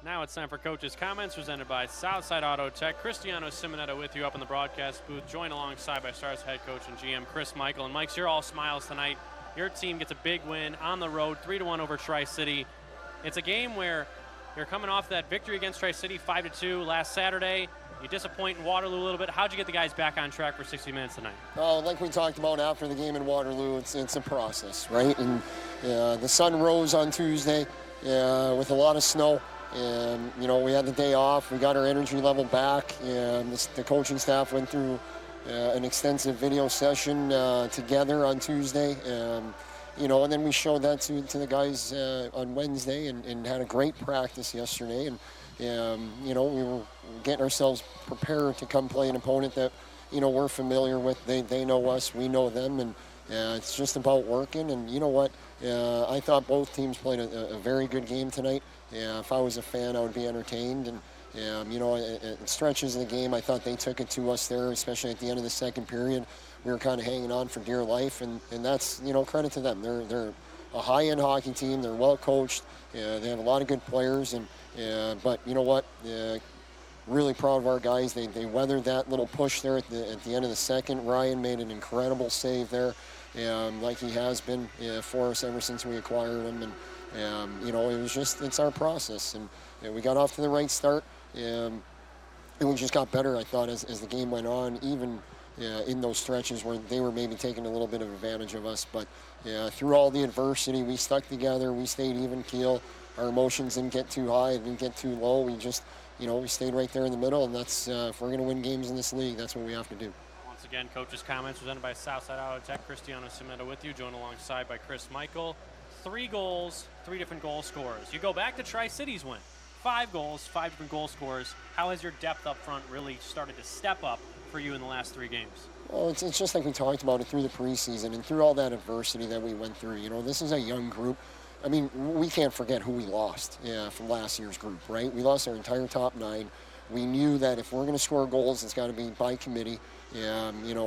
Now it's time for Coach's Comments, presented by Southside Auto Tech. Cristiano Simonetta with you up in the broadcast booth, joined alongside by Stars head coach and GM Chris Michael. And Mike, you're all smiles tonight. Your team gets a big win on the road, 3-1 over Tri-City. It's a game where you're coming off that victory against Tri-City, 5-2 last Saturday. You disappoint in Waterloo a little bit. How'd you get the guys back on track for 60 minutes tonight? Like we talked about after the game in Waterloo, it's a process, right? And the sun rose on Tuesday with a lot of snow. And, we had the day off. We got our energy level back. And the coaching staff went through an extensive video session together on Tuesday. And then we showed that to the guys on Wednesday and had a great practice yesterday. And, we were getting ourselves prepared to come play an opponent that, we're familiar with. They know us, we know them, and it's just about working. And you know what? I thought both teams played a very good game tonight. If I was a fan, I would be entertained. And, at stretches of the game, I thought they took it to us there, especially at the end of the second period. We were kind of hanging on for dear life, and that's, credit to them. They're a high-end hockey team. They're well coached. They have a lot of good players, but you know what? Really proud of our guys. They weathered that little push there at the end of the second. Ryan made an incredible save there, like he has been for us ever since we acquired him. And it was it's our process, and we got off to the right start, and we just got better, I thought, as the game went on, even in those stretches where they were maybe taking a little bit of advantage of us. But through all the adversity, we stuck together. We stayed even keel. Our emotions didn't get too high, it didn't get too low. We just, we stayed right there in the middle, and that's if we're going to win games in this league, that's what we have to do. Once again, Coach's Comments presented by Southside Auto Tech. Cristiano Simonetta with you, joined alongside by Chris Michael. 3 goals, 3 different goal scorers. You go back to Tri-City's win. 5 goals, 5 different goal scorers. How has your depth up front really started to step up for you in the last 3 games? Well, it's just like we talked about it through the preseason and through all that adversity that we went through. This is a young group. I mean, we can't forget who we lost from last year's group, right? We lost our entire top 9. We knew that if we're going to score goals, it's got to be by committee. Our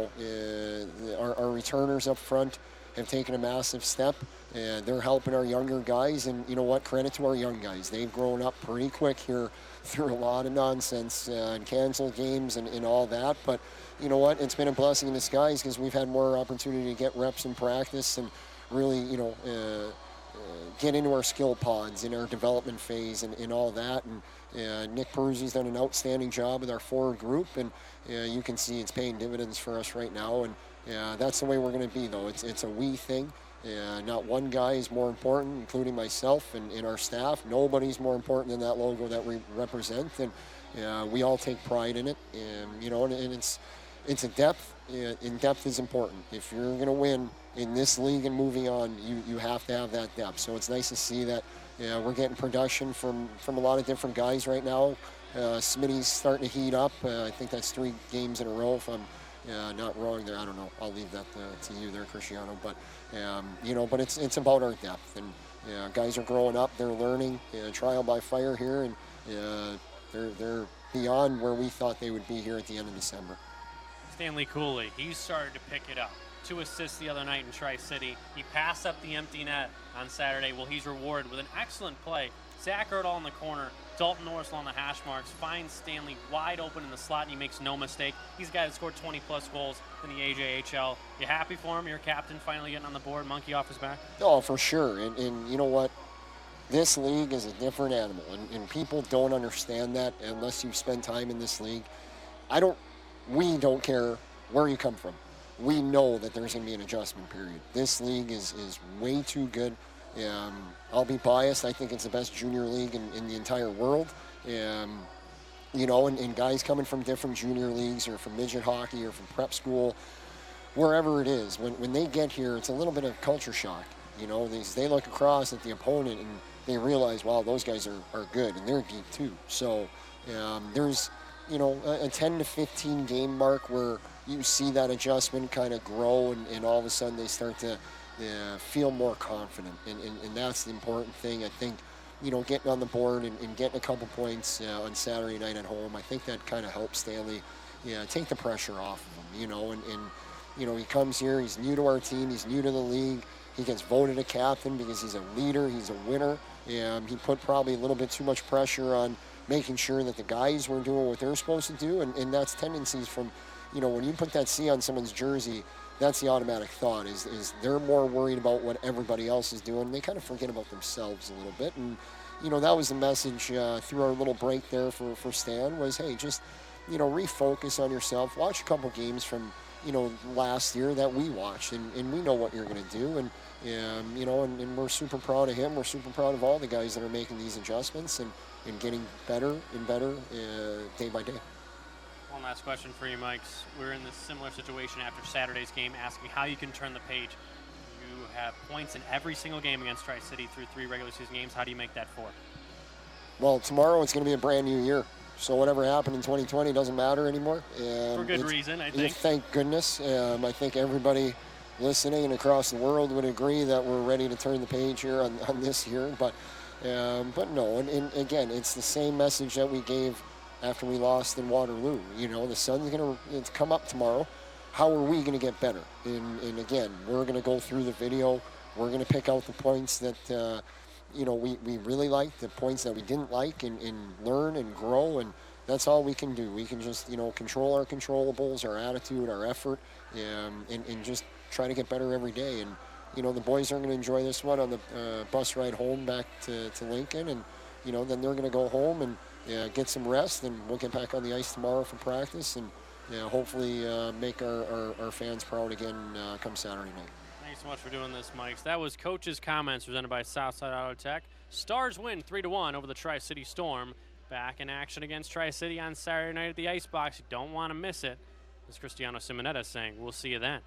returners up front have taken a massive step. They're helping our younger guys, and you know what? Credit to our young guys. They've grown up pretty quick here through a lot of nonsense and canceled games and all that. But you know what? It's been a blessing in disguise because we've had more opportunity to get reps in practice and really, get into our skill pods in our development phase and all that. And Nick Peruzzi's done an outstanding job with our forward group, and you can see it's paying dividends for us right now. And that's the way we're going to be, though. It's a we thing. Not one guy is more important, including myself and our staff. Nobody's more important than that logo that we represent, and we all take pride in it. And it's a depth, and depth is important. If you're going to win in this league and moving on, you have to have that depth. So it's nice to see that we're getting production from a lot of different guys right now. Smitty's starting to heat up. I think that's 3 games in a row, if I'm not wrong there. I don't know. I'll leave that to you there, Cristiano. But but it's about our depth, and guys are growing up. They're learning, trial by fire here, and they're beyond where we thought they would be here at the end of December. Stanley Cooley, he started to pick it up. 2 assists the other night in Tri-City. He passed up the empty net on Saturday. Well, he's rewarded with an excellent play. Zach Erdahl in the corner. Dalton Norris on the hash marks. Finds Stanley wide open in the slot, and he makes no mistake. He's a guy that scored 20-plus goals in the AJHL. You happy for him? Your captain finally getting on the board, monkey off his back? Oh, for sure. And you know what? This league is a different animal, and people don't understand that unless you spend time in this league. We don't care where you come from. We know that there's going to be an adjustment period. This league is way too good. I'll be biased. I think it's the best junior league in the entire world. And guys coming from different junior leagues or from midget hockey or from prep school, wherever it is, when they get here, it's a little bit of culture shock. They look across at the opponent and they realize, wow, those guys are good, and they're deep too. So there's a 10 to 15 game mark where you see that adjustment kind of grow, and all of a sudden they start to feel more confident, and that's the important thing. I think, getting on the board and getting a couple points on Saturday night at home, I think that kind of helps Stanley take the pressure off of him, and he comes here, he's new to our team, he's new to the league, he gets voted a captain because he's a leader, he's a winner, He put probably a little bit too much pressure on making sure that the guys were doing what they're supposed to do, and that's tendencies from, when you put that C on someone's jersey, that's the automatic thought is they're more worried about what everybody else is doing. They kind of forget about themselves a little bit, and that was the message through our little break there for Stan was, hey, just refocus on yourself. Watch a couple games from last year that we watched, and we know what you're going to do, and we're super proud of him. We're super proud of all the guys that are making these adjustments and getting better and better day by day. One last question for you, Mike. We're in this similar situation after Saturday's game, asking how you can turn the page. You have points in every single game against Tri-City through 3 regular season games. How do you make that 4? Well, tomorrow it's going to be a brand new year. So whatever happened in 2020 doesn't matter anymore. For good reason, I think. Thank goodness. I think everybody listening and across the world would agree that we're ready to turn the page here on this year. But no, and again, it's the same message that we gave after we lost in Waterloo. The sun's going to come up tomorrow. How are we going to get better? And again, we're going to go through the video. We're going to pick out the points that we really liked, the points that we didn't like, and learn and grow, and that's all we can do. We can just, control our controllables, our attitude, our effort, and just try to get better every day. And, the boys are going to enjoy this one on the bus ride home back to Lincoln, and, then they're going to go home and get some rest, and we'll get back on the ice tomorrow for practice, and hopefully make our fans proud again come Saturday night. Thanks so much for doing this, Mike. That was Coach's Comments presented by Southside Auto Tech. Stars win 3-1 over the Tri-City Storm. Back in action against Tri-City on Saturday night at the Icebox. You don't want to miss it. As Cristiano Simonetta saying, we'll see you then.